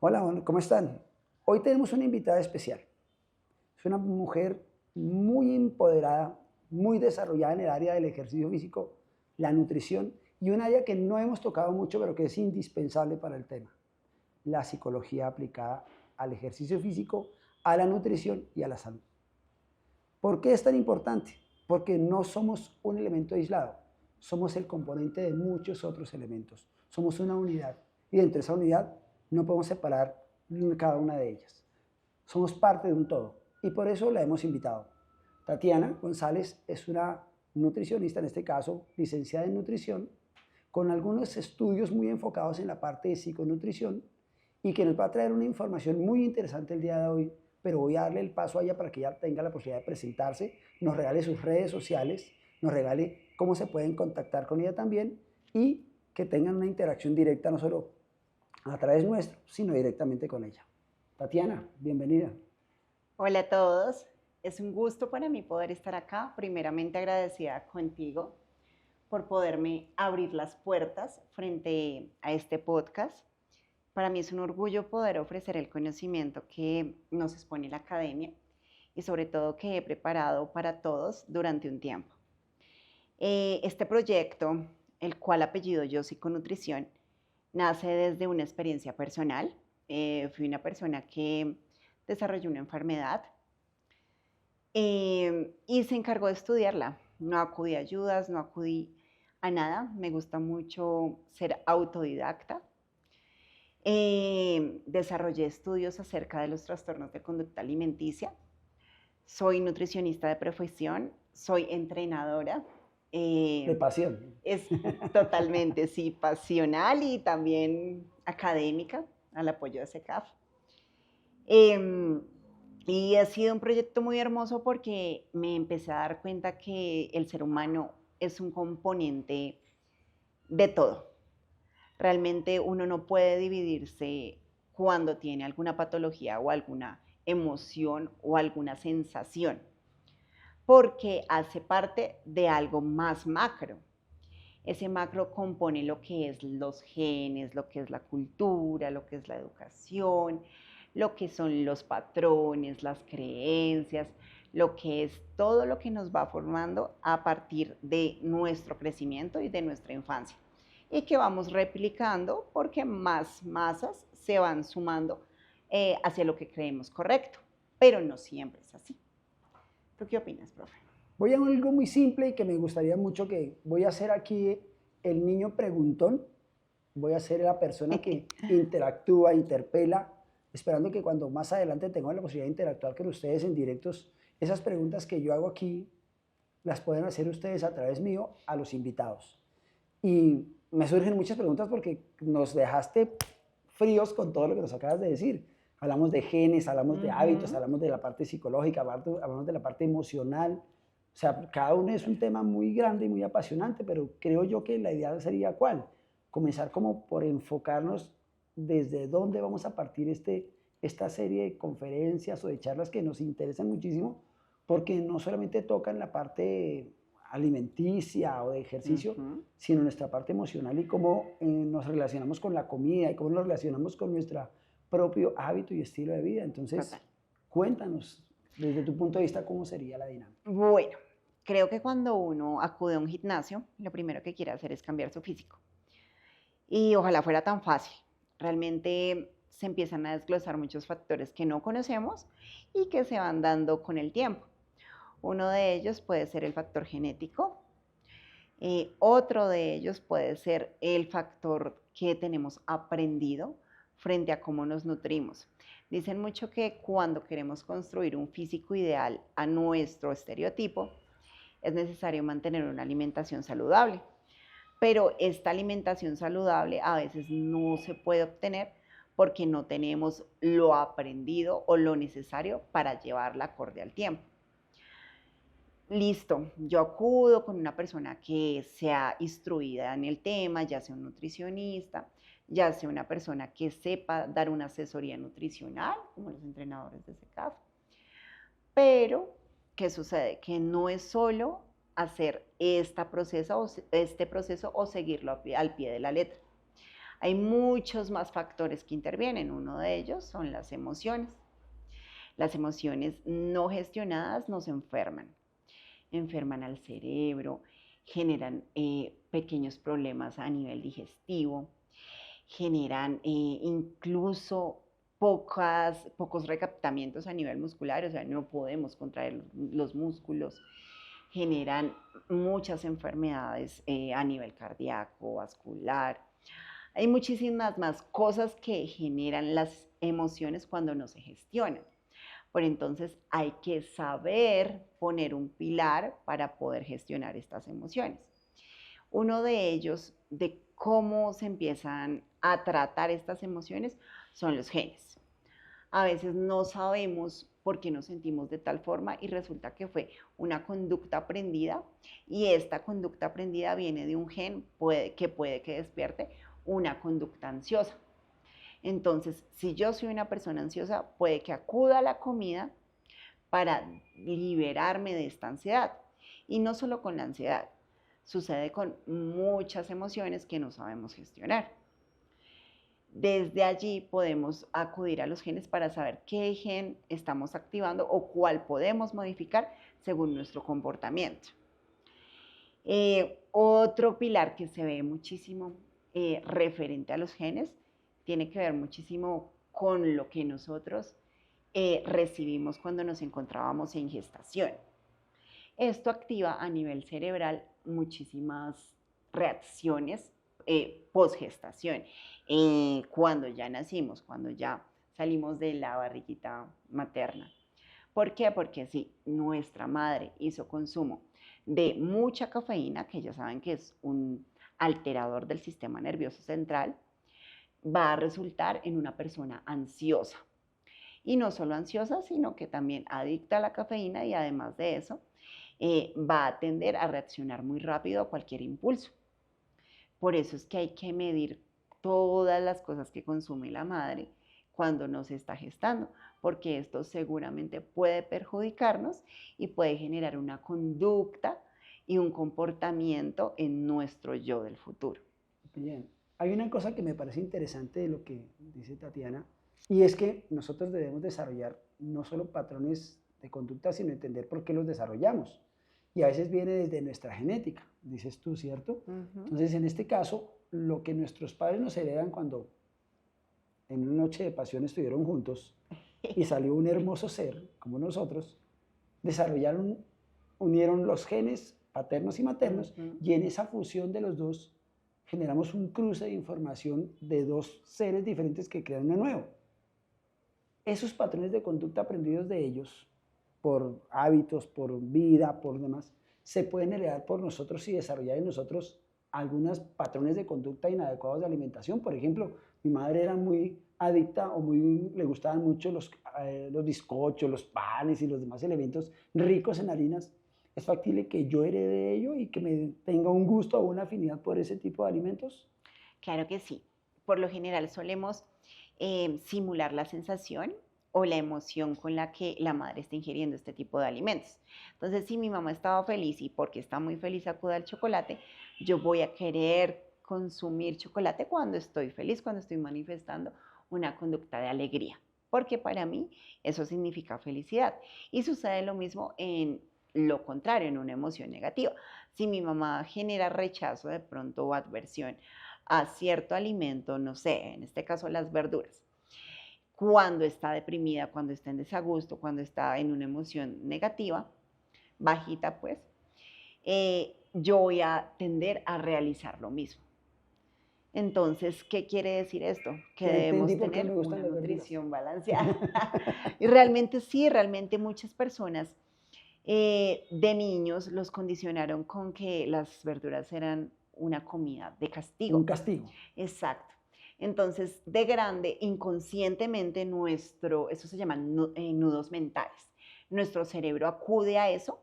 Hola, ¿cómo están? Hoy tenemos una invitada especial. Es una mujer muy empoderada, muy desarrollada en el área del ejercicio físico, la nutrición y un área que no hemos tocado mucho, pero que es indispensable para el tema, la psicología aplicada al ejercicio físico, a la nutrición y a la salud. ¿Por qué es tan importante? Porque no somos un elemento aislado, somos el componente de muchos otros elementos. Somos una unidad y dentro de esa unidad no podemos separar cada una de ellas. Somos parte de un todo y por eso la hemos invitado. Tatiana González es una nutricionista, en este caso licenciada en nutrición, con algunos estudios muy enfocados en la parte de psiconutrición y que nos va a traer una información muy interesante el día de hoy, pero voy a darle el paso a ella para que ella tenga la posibilidad de presentarse, nos regale sus redes sociales, nos regale cómo se pueden contactar con ella también y que tengan una interacción directa, no solo a través nuestro, sino directamente con ella. Tatiana, bienvenida. Hola a todos, es un gusto para mí poder estar acá. Primeramente agradecida contigo por poderme abrir las puertas frente a este podcast. Para mí es un orgullo poder ofrecer el conocimiento que nos expone la academia y sobre todo que he preparado para todos durante un tiempo. Este proyecto, el cual apellido yo Psiconutrición, nace desde una experiencia personal. Fui una persona que desarrolló una enfermedad y se encargó de estudiarla. No acudí a ayudas, no acudí a nada. Me gusta mucho ser autodidacta. Desarrollé estudios acerca de los trastornos de conducta alimenticia. Soy nutricionista de profesión, soy entrenadora. De Eh, pasión. es totalmente, sí, pasional y también académica, al apoyo de SECAF. Eh, y ha sido un proyecto muy hermoso porque me empecé a dar cuenta que el ser humano es un componente de todo. Realmente uno no puede dividirse cuando tiene alguna patología o alguna emoción o alguna sensación, porque hace parte de algo más macro. Ese macro compone lo que es los genes, lo que es la cultura, lo que es la educación, lo que son los patrones, las creencias, lo que es todo lo que nos va formando a partir de nuestro crecimiento y de nuestra infancia. Y que vamos replicando porque más masas se van sumando hacia lo que creemos correcto, pero no siempre es así. ¿Tú qué opinas, profe? Voy a algo muy simple y que me gustaría mucho que voy a ser aquí el niño preguntón, voy a ser la persona que interactúa, interpela, esperando que cuando más adelante tenga la posibilidad de interactuar con ustedes en directos, esas preguntas que yo hago aquí las pueden hacer ustedes a través mío a los invitados. Y me surgen muchas preguntas porque nos dejaste fríos con todo lo que nos acabas de decir. Hablamos de genes, hablamos de hábitos, Ujú. hablamos de la parte psicológica, hablamos de la parte emocional. O sea, cada uno es un tema muy grande y muy apasionante, pero creo yo que la idea sería ¿cuál? Comenzar como por enfocarnos desde dónde vamos a partir esta serie de conferencias o de charlas que nos interesan muchísimo, porque no solamente tocan la parte alimenticia o de ejercicio, Ujú. sino nuestra parte emocional y cómo nos relacionamos con la comida y cómo nos relacionamos con nuestro propio hábito y estilo de vida. Entonces, Total. cuéntanos, desde tu punto de vista, cómo sería la dinámica. Bueno, creo que cuando uno acude a un gimnasio, lo primero que quiere hacer es cambiar su físico. Y ojalá fuera tan fácil. Realmente se empiezan a desglosar muchos factores que no conocemos y que se van dando con el tiempo. Uno de ellos puede ser el factor genético, otro de ellos puede ser el factor que tenemos aprendido frente a cómo nos nutrimos. Dicen mucho que cuando queremos construir un físico ideal a nuestro estereotipo, es necesario mantener una alimentación saludable. Pero esta alimentación saludable a veces no se puede obtener porque no tenemos lo aprendido o lo necesario para llevarla acorde al tiempo. Listo, yo acudo con una persona que sea instruida en el tema, ya sea un nutricionista, ya sea una persona que sepa dar una asesoría nutricional, como los entrenadores de SECAF. Pero, ¿qué sucede? Que no es solo hacer este proceso o seguirlo al pie de la letra. Hay muchos más factores que intervienen. Uno de ellos son las emociones. Las emociones no gestionadas nos enferman. Enferman al cerebro, generan pequeños problemas a nivel digestivo, generan incluso pocos recaptamientos a nivel muscular, o sea, no podemos contraer los músculos, generan muchas enfermedades a nivel cardíaco, vascular. Hay muchísimas más cosas que generan las emociones cuando no se gestionan. Por entonces hay que saber poner un pilar para poder gestionar estas emociones. Uno de ellos, de cómo se empiezan a tratar estas emociones, son los genes. A veces no sabemos por qué nos sentimos de tal forma y resulta que fue una conducta aprendida y esta conducta aprendida viene de un gen que puede que despierte una conducta ansiosa. Entonces, si yo soy una persona ansiosa, puede que acuda a la comida para liberarme de esta ansiedad. Y no solo con la ansiedad, sucede con muchas emociones que no sabemos gestionar. Desde allí podemos acudir a los genes para saber qué gen estamos activando o cuál podemos modificar según nuestro comportamiento. Otro pilar que se ve muchísimo referente a los genes tiene que ver muchísimo con lo que nosotros recibimos cuando nos encontrábamos en gestación. Esto activa a nivel cerebral muchísimas reacciones posgestación. Cuando ya nacimos, cuando ya salimos de la barriguita materna. ¿Por qué? Porque si nuestra madre hizo consumo de mucha cafeína, que ya saben que es un alterador del sistema nervioso central, va a resultar en una persona ansiosa. Y no solo ansiosa, sino que también adicta a la cafeína y además de eso, va a tender a reaccionar muy rápido a cualquier impulso. Por eso es que hay que medir todas las cosas que consume la madre cuando nos está gestando, porque esto seguramente puede perjudicarnos y puede generar una conducta y un comportamiento en nuestro yo del futuro. Bien, hay una cosa que me parece interesante de lo que dice Tatiana, y es que nosotros debemos desarrollar no solo patrones de conducta, sino entender por qué los desarrollamos. Y a veces viene desde nuestra genética, dices tú, ¿cierto? Entonces, en este caso, lo que nuestros padres nos heredan cuando en una noche de pasión estuvieron juntos y salió un hermoso ser como nosotros, desarrollaron, unieron los genes paternos y maternos y en esa fusión de los dos generamos un cruce de información de dos seres diferentes que crean uno nuevo. Esos patrones de conducta aprendidos de ellos, por hábitos, por vida, por demás, se pueden heredar por nosotros y desarrollar en nosotros algunos patrones de conducta inadecuados de alimentación. Por ejemplo, mi madre era muy adicta o le gustaban mucho los bizcochos, los panes y los demás elementos ricos en harinas. ¿Es factible que yo herede ello y que me tenga un gusto o una afinidad por ese tipo de alimentos? Claro que sí. Por lo general solemos simular la sensación o la emoción con la que la madre está ingiriendo este tipo de alimentos. Entonces, si mi mamá estaba feliz y porque está muy feliz acude al chocolate, yo voy a querer consumir chocolate cuando estoy feliz, cuando estoy manifestando una conducta de alegría, porque para mí eso significa felicidad. Y sucede lo mismo en lo contrario, en una emoción negativa. Si mi mamá genera rechazo de pronto o adversión a cierto alimento, no sé, en este caso las verduras, cuando está deprimida, cuando está en desagusto, cuando está en una emoción negativa, bajita pues, yo voy a tender a realizar lo mismo. Entonces, ¿qué quiere decir esto? Que Ya entendí debemos por qué tener me gustan una las verduras. nutrición balanceada. Y realmente sí, realmente muchas personas de niños los condicionaron con que las verduras eran una comida de Un castigo. castigo. Exacto. Entonces, de grande, inconscientemente, eso se llaman nudos mentales. Nuestro cerebro acude a eso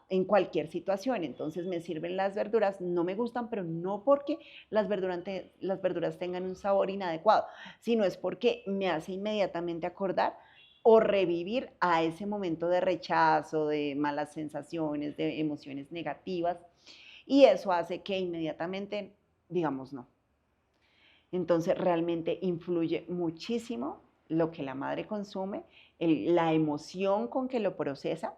en cualquier situación. Entonces, me sirven las verduras, no me gustan, pero no porque las verduras tengan un sabor inadecuado, sino es porque me hace inmediatamente acordar o revivir a ese momento de rechazo, de malas sensaciones, de emociones negativas, y eso hace que inmediatamente digamos no. Entonces realmente influye muchísimo lo que la madre consume, la emoción con que lo procesa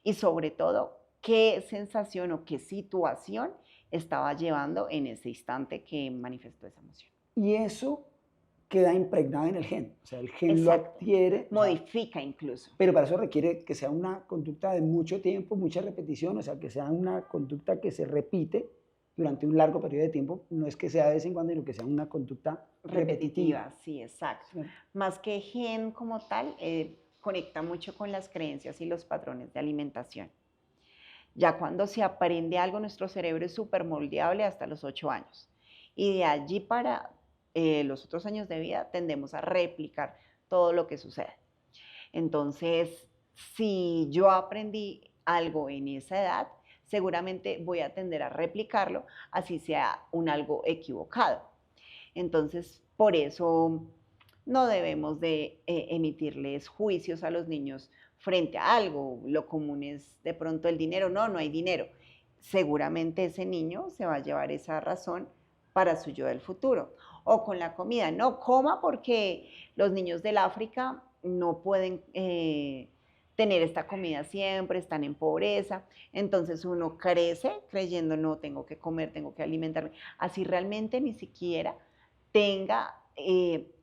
y sobre todo qué sensación o qué situación estaba llevando en ese instante que manifestó esa emoción. Y eso queda impregnado en el gen, o sea, el gen lo Exacto. adquiere, o sea, Modifica incluso. pero para eso requiere que sea una conducta de mucho tiempo, mucha repetición, o sea, que sea una conducta que se repite durante un largo periodo de tiempo, no es que sea de vez en cuando, sino que sea una conducta repetitiva. Sí, exacto. ¿Cierto? Más que gen como tal, conecta mucho con las creencias y los patrones de alimentación. Ya cuando se aprende algo, nuestro cerebro es súper moldeable hasta los 8 años. Y de allí para los otros años de vida tendemos a replicar todo lo que sucede. Entonces, si yo aprendí algo en esa edad, seguramente voy a tender a replicarlo, así sea un algo equivocado. Entonces, por eso no debemos de emitirles juicios a los niños frente a algo. Lo común es de pronto el dinero. No, no hay dinero. Seguramente ese niño se va a llevar esa razón para su yo del futuro. O con la comida. No coma porque los niños del África no pueden tener esta comida siempre, están en pobreza. Entonces uno crece creyendo, no, tengo que comer, tengo que alimentarme. Así realmente ni siquiera tenga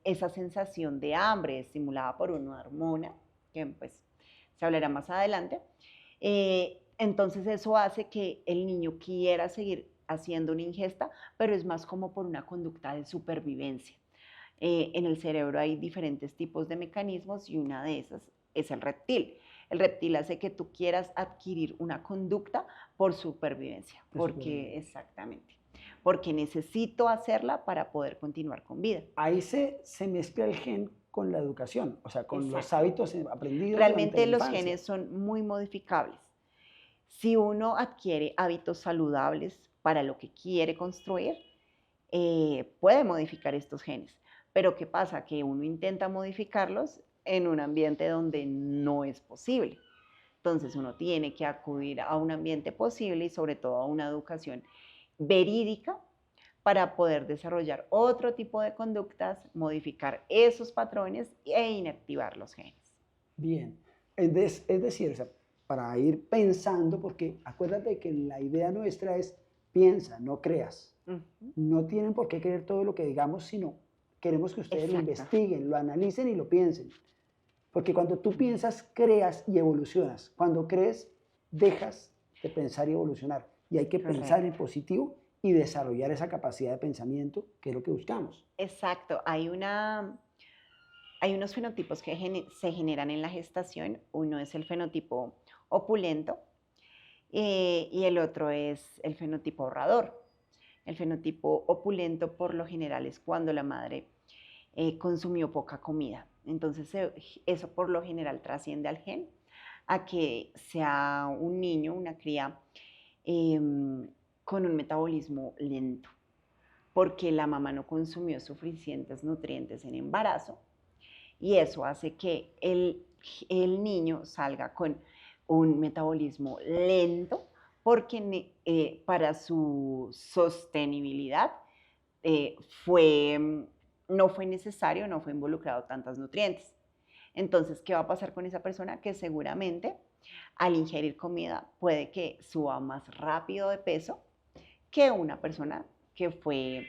esa sensación de hambre estimulada por una hormona, que pues se hablará más adelante. Entonces eso hace que el niño quiera seguir haciendo una ingesta, pero es más como por una conducta de supervivencia. En el cerebro hay diferentes tipos de mecanismos y una de esas es el reptil. El reptil hace que tú quieras adquirir una conducta por supervivencia, porque exactamente, porque necesito hacerla para poder continuar con vida. Ahí se mezcla el gen con la educación, o sea, con los hábitos aprendidos durante Realmente la los infancia. genes son muy modificables. Si uno adquiere hábitos saludables para lo que quiere construir, puede modificar estos genes. Pero ¿qué pasa? Que uno intenta modificarlos en un ambiente donde no es posible. Entonces uno tiene que acudir a un ambiente posible y sobre todo a una educación verídica para poder desarrollar otro tipo de conductas, modificar esos patrones e inactivar los genes. Bien, es decir, o sea, para ir pensando, porque acuérdate que la idea nuestra es piensa, no creas. No tienen por qué creer todo lo que digamos, sino queremos que ustedes lo investiguen, lo analicen y lo piensen. Porque cuando tú piensas, creas y evolucionas. Cuando crees, dejas de pensar y evolucionar. Y hay que pensar en positivo y desarrollar esa capacidad de pensamiento, que es lo que buscamos. Exacto. Hay unos fenotipos que se generan en la gestación. Uno es el fenotipo opulento y el otro es el fenotipo ahorrador. El fenotipo opulento por lo general es cuando la madre consumió poca comida. Entonces eso por lo general trasciende al gen a que sea un niño, una cría con un metabolismo lento, porque la mamá no consumió suficientes nutrientes en embarazo y eso hace que el niño salga con un metabolismo lento porque para su sostenibilidad no fue necesario, no fue involucrado tantos nutrientes. Entonces, ¿qué va a pasar con esa persona? Que seguramente al ingerir comida puede que suba más rápido de peso que una persona que fue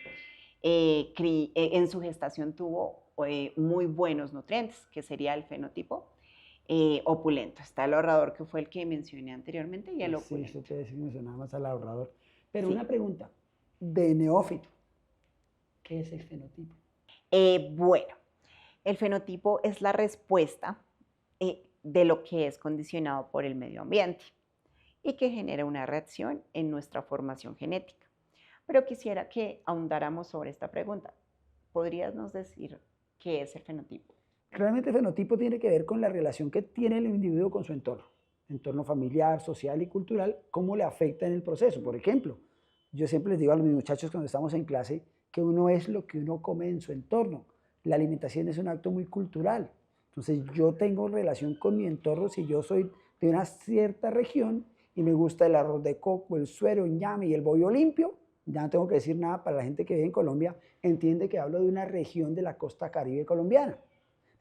en su gestación tuvo muy buenos nutrientes, que sería el fenotipo opulento. Está el ahorrador, que fue el que mencioné anteriormente, y el opulento. Sí, eso te decía, mencionaba más al ahorrador. Pero una pregunta, de neófito, ¿qué es el fenotipo? Bueno, el fenotipo es la respuesta de lo que es condicionado por el medio ambiente y que genera una reacción en nuestra formación genética. Pero quisiera que ahondáramos sobre esta pregunta. ¿Podrías nos decir qué es el fenotipo? Realmente el fenotipo tiene que ver con la relación que tiene el individuo con su entorno familiar, social y cultural, cómo le afecta en el proceso. Por ejemplo, yo siempre les digo a los muchachos cuando estamos en clase que uno es lo que uno come en su entorno. La alimentación es un acto muy cultural. Entonces yo tengo relación con mi entorno si yo soy de una cierta región y me gusta el arroz de coco, el suero, el ñame y el bollo limpio, ya no tengo que decir nada, para la gente que vive en Colombia, entiende que hablo de una región de la costa caribe colombiana.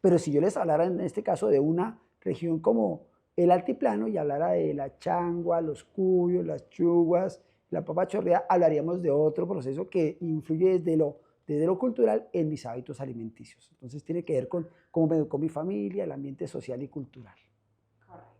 Pero si yo les hablara en este caso de una región como el altiplano y hablara de la changua, los cuyos, las chuguas, la papa chorreada, hablaríamos de otro proceso que influye desde lo cultural en mis hábitos alimenticios. Entonces tiene que ver con cómo me educó mi familia, el ambiente social y cultural. Correcto.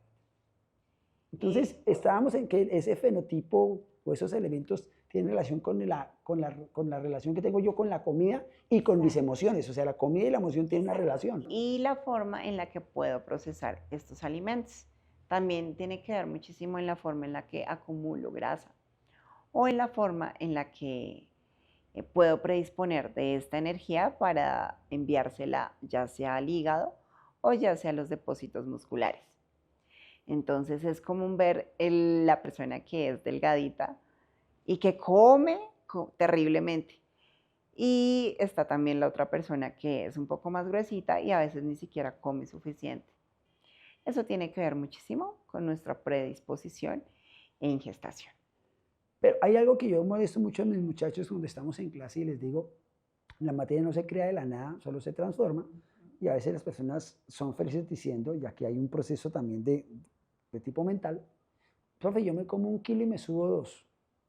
Entonces estábamos en que ese fenotipo o esos elementos tienen relación con la relación que tengo yo con la comida y con mis emociones. O sea, la comida y la emoción tienen una relación. Y la forma en la que puedo procesar estos alimentos. También tiene que ver muchísimo en la forma en la que acumulo grasa o en la forma en la que puedo predisponer de esta energía para enviársela ya sea al hígado o ya sea a los depósitos musculares. Entonces es común ver la persona que es delgadita y que come terriblemente. Y está también la otra persona que es un poco más gruesita y a veces ni siquiera come suficiente. Eso tiene que ver muchísimo con nuestra predisposición e ingestación. Pero hay algo que yo molesto mucho a mis muchachos cuando estamos en clase y les digo, la materia no se crea de la nada, solo se transforma. Y a veces las personas son felices diciendo, ya que hay un proceso también de tipo mental, profe, yo me como 1 kilo y me subo 2.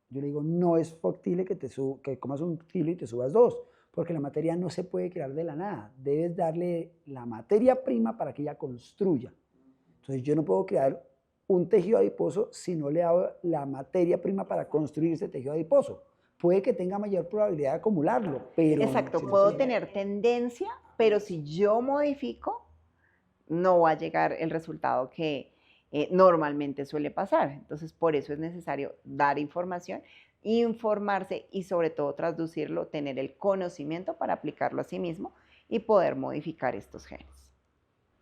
Yo le digo, no es factible que comas 1 kilo y te subas 2, porque la materia no se puede crear de la nada. Debes darle la materia prima para que ella construya. Entonces yo no puedo crear un tejido adiposo si no le hago la materia prima para construir ese tejido adiposo. Puede que tenga mayor probabilidad de acumularlo, pero... Exacto, si no puedo se... tener tendencia, pero si yo modifico, no va a llegar el resultado que normalmente suele pasar. Entonces, por eso es necesario dar información, informarse y sobre todo traducirlo, tener el conocimiento para aplicarlo a sí mismo y poder modificar estos genes.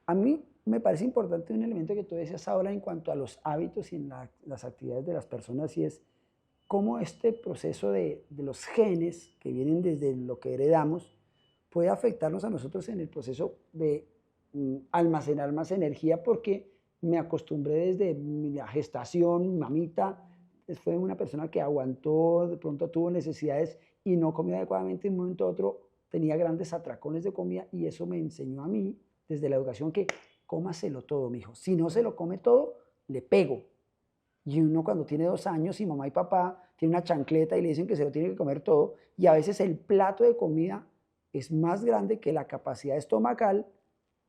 A mí me parece importante un elemento que tú decías ahora en cuanto a los hábitos y en las actividades de las personas, y es cómo este proceso de los genes que vienen desde lo que heredamos puede afectarnos a nosotros en el proceso de almacenar más energía, porque me acostumbré desde la gestación, mamita fue una persona que aguantó, de pronto tuvo necesidades y no comió adecuadamente, de un momento a otro tenía grandes atracones de comida, y eso me enseñó a mí desde la educación que cómaselo todo, mijo. Si no se lo come todo, le pego. Y uno cuando tiene 2 años y mamá y papá tienen una chancleta y le dicen que se lo tiene que comer todo, y a veces el plato de comida es más grande que la capacidad estomacal,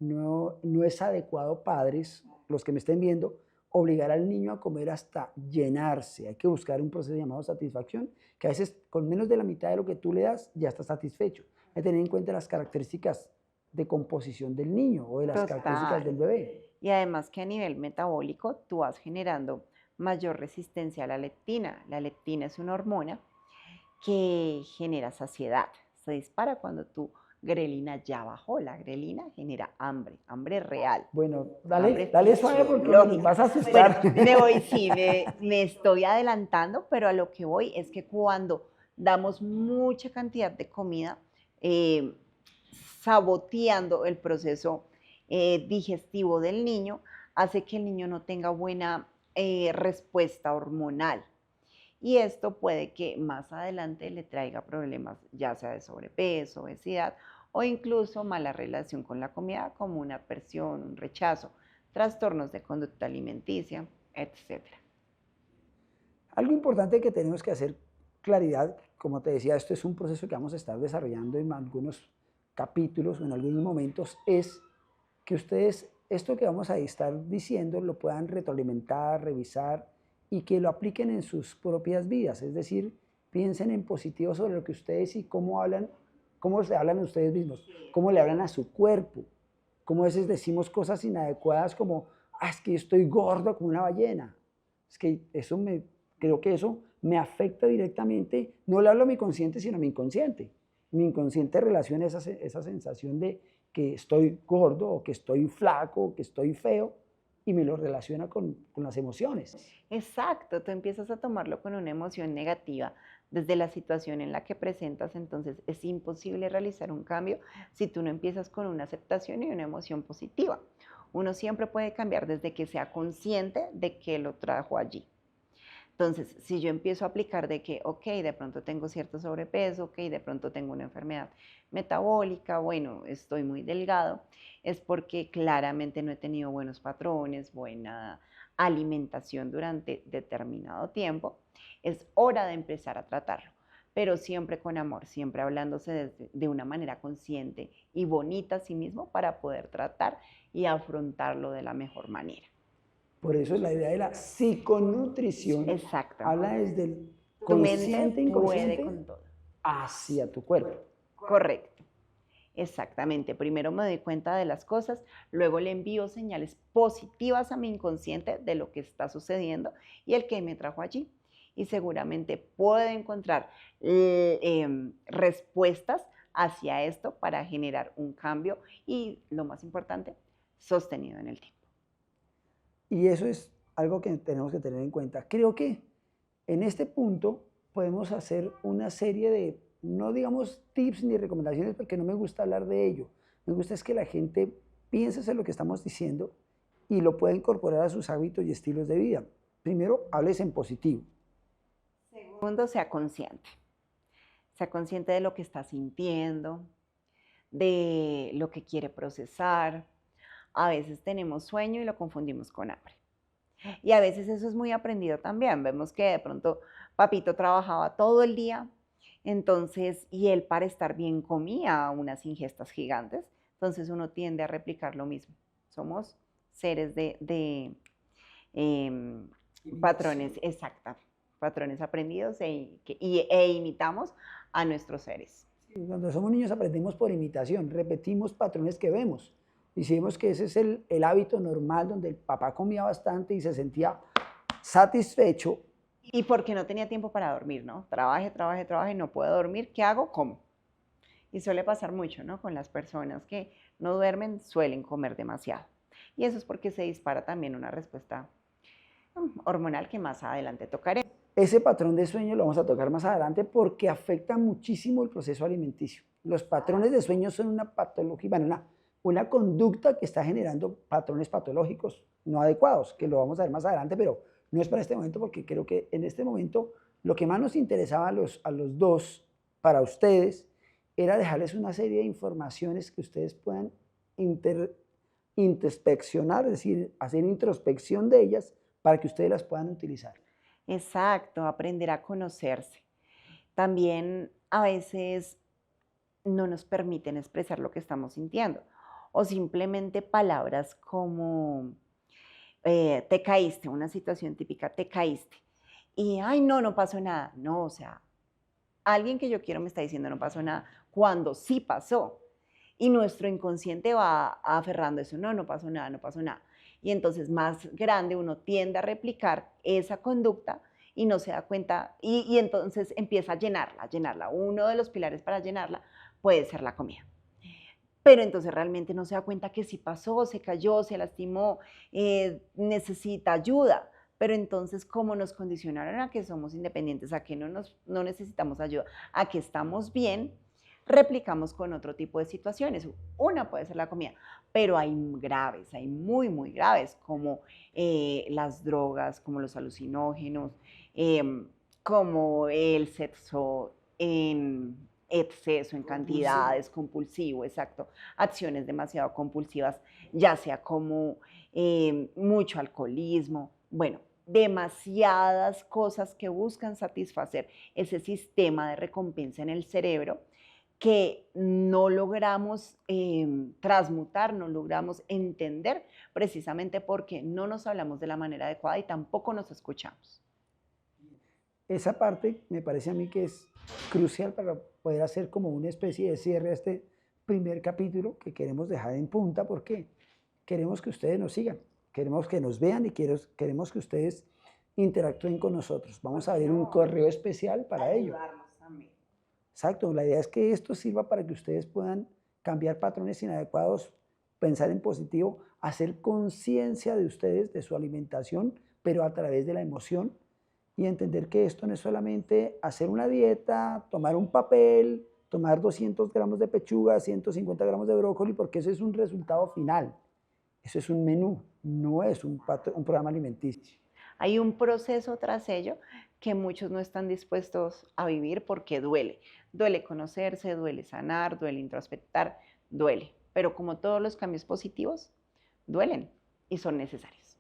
no es adecuado, padres, los que me estén viendo, obligar al niño a comer hasta llenarse. Hay que buscar un proceso llamado satisfacción, que a veces con menos de la mitad de lo que tú le das ya está satisfecho. Hay que tener en cuenta las características de composición del niño o de las características del bebé. Y además que a nivel metabólico tú vas generando mayor resistencia a la leptina. La leptina es una hormona que genera saciedad. Se dispara cuando tu grelina ya bajó. La grelina genera hambre, hambre real. Bueno, Hambre dale suave porque nos vas a asustar. Bueno, me estoy adelantando, pero a lo que voy es que cuando damos mucha cantidad de comida, saboteando el proceso digestivo del niño, hace que el niño no tenga buena respuesta hormonal. Y esto puede que más adelante le traiga problemas, ya sea de sobrepeso, obesidad o incluso mala relación con la comida, como una aversión, un rechazo, trastornos de conducta alimenticia, etc. Algo importante que tenemos que hacer claridad, como te decía, esto es un proceso que vamos a estar desarrollando en algunos capítulos o en algunos momentos, es que ustedes esto que vamos a estar diciendo lo puedan retroalimentar, revisar y que lo apliquen en sus propias vidas. Es decir, piensen en positivo sobre lo que ustedes y cómo hablan, cómo se hablan a ustedes mismos, cómo le hablan a su cuerpo, cómo a veces decimos cosas inadecuadas como, es que yo estoy gordo como una ballena. Es que creo que eso me afecta directamente, no le hablo a mi consciente, sino a mi inconsciente. Mi inconsciente relaciona esa sensación de que estoy gordo o que estoy flaco o que estoy feo y me lo relaciona con las emociones. Exacto, tú empiezas a tomarlo con una emoción negativa desde la situación en la que presentas, entonces es imposible realizar un cambio si tú no empiezas con una aceptación y una emoción positiva. Uno siempre puede cambiar desde que sea consciente de que lo trajo allí. Entonces, si yo empiezo a aplicar de que, ok, de pronto tengo cierto sobrepeso, ok, de pronto tengo una enfermedad metabólica, bueno, estoy muy delgado, es porque claramente no he tenido buenos patrones, buena alimentación durante determinado tiempo. Es hora de empezar a tratarlo, pero siempre con amor, siempre hablándose de una manera consciente y bonita a sí mismo para poder tratar y afrontarlo de la mejor manera. Por eso la idea de la psiconutrición Exacto. habla desde el Tu mente consciente, puede inconsciente, con todo. hacia tu cuerpo. Correcto. Exactamente. Primero me doy cuenta de las cosas, luego le envío señales positivas a mi inconsciente de lo que está sucediendo y el que me trajo allí. Y seguramente puedo encontrar respuestas hacia esto para generar un cambio y, lo más importante, sostenido en el tiempo. Y eso es algo que tenemos que tener en cuenta. Creo que en este punto podemos hacer una serie de, no digamos tips ni recomendaciones, porque no me gusta hablar de ello. Me gusta es que la gente piense en lo que estamos diciendo y lo pueda incorporar a sus hábitos y estilos de vida. Primero, hables en positivo. Segundo, sea consciente. Sea consciente de lo que está sintiendo, de lo que quiere procesar. A veces tenemos sueño y lo confundimos con hambre. Y a veces eso es muy aprendido también. Vemos que de pronto papito trabajaba todo el día, entonces, y él para estar bien comía unas ingestas gigantes, entonces uno tiende a replicar lo mismo. Somos seres de patrones, exacta, patrones aprendidos e imitamos a nuestros seres. Cuando somos niños aprendemos por imitación, repetimos patrones que vemos. Y si vemos que ese es el hábito normal donde el papá comía bastante y se sentía satisfecho. Y porque no tenía tiempo para dormir, ¿no? Trabaje, trabaje, trabaje, no puedo dormir, ¿qué hago? Como. Y suele pasar mucho, ¿no? Con las personas que no duermen, suelen comer demasiado. Y eso es porque se dispara también una respuesta hormonal que más adelante tocaré. Ese patrón de sueño lo vamos a tocar más adelante porque afecta muchísimo el proceso alimenticio. Los patrones de sueño son una patología, bueno, una conducta que está generando patrones patológicos no adecuados, que lo vamos a ver más adelante, pero no es para este momento porque creo que en este momento lo que más nos interesaba a los dos, para ustedes, era dejarles una serie de informaciones que ustedes puedan introspeccionar, es decir, hacer introspección de ellas para que ustedes las puedan utilizar. Exacto, aprender a conocerse. También a veces no nos permiten expresar lo que estamos sintiendo o simplemente palabras como te caíste, una situación típica, te caíste. Y, ay, no, no pasó nada. No, o sea, alguien que yo quiero me está diciendo no pasó nada, cuando sí pasó. Y nuestro inconsciente va aferrando eso, no, no pasó nada, no pasó nada. Y entonces más grande uno tiende a replicar esa conducta y no se da cuenta, y entonces empieza a llenarla, a llenarla. Uno de los pilares para llenarla puede ser la comida. Pero entonces realmente no se da cuenta que sí pasó, se cayó, se lastimó, necesita ayuda. Pero entonces, ¿cómo nos condicionaron a que somos independientes, a que no necesitamos ayuda, a que estamos bien? Replicamos con otro tipo de situaciones. Una puede ser la comida, pero hay graves, hay muy, muy graves, como las drogas, como los alucinógenos, como el sexo en exceso, en cantidades, compulsivo, exacto, acciones demasiado compulsivas, ya sea como mucho alcoholismo, bueno, demasiadas cosas que buscan satisfacer ese sistema de recompensa en el cerebro que no logramos transmutar, no logramos entender precisamente porque no nos hablamos de la manera adecuada y tampoco nos escuchamos. Esa parte me parece a mí que es crucial para poder hacer como una especie de cierre a este primer capítulo que queremos dejar en punta porque queremos que ustedes nos sigan, queremos que nos vean y queremos que ustedes interactúen con nosotros. Vamos a abrir un correo especial para ello. Exacto, la idea es que esto sirva para que ustedes puedan cambiar patrones inadecuados, pensar en positivo, hacer conciencia de ustedes, de su alimentación, pero a través de la emoción y entender que esto no es solamente hacer una dieta, tomar un papel, tomar 200 gramos de pechuga, 150 gramos de brócoli, porque eso es un resultado final. Eso es un menú, no es un programa alimenticio. Hay un proceso tras ello que muchos no están dispuestos a vivir porque duele. Duele conocerse, duele sanar, duele introspectar, duele. Pero como todos los cambios positivos, duelen y son necesarios.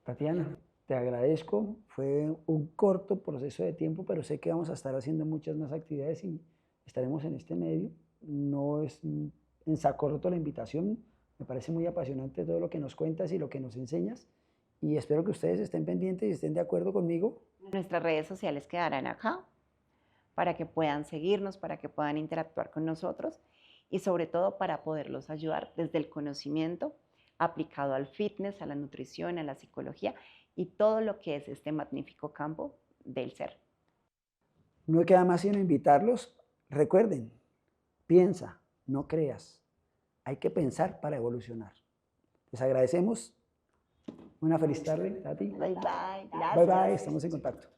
Tatiana, te agradezco. Fue un corto proceso de tiempo, pero sé que vamos a estar haciendo muchas más actividades y estaremos en este medio. No es en saco roto la invitación. Me parece muy apasionante todo lo que nos cuentas y lo que nos enseñas. Y espero que ustedes estén pendientes y estén de acuerdo conmigo. Nuestras redes sociales quedarán acá para que puedan seguirnos, para que puedan interactuar con nosotros y sobre todo para poderlos ayudar desde el conocimiento aplicado al fitness, a la nutrición, a la psicología y todo lo que es este magnífico campo del ser. No me queda más sino invitarlos. Recuerden, piensa, no creas. Hay que pensar para evolucionar. Les agradecemos. Una feliz tarde, Tati. Bye bye. Bye bye, estamos en contacto.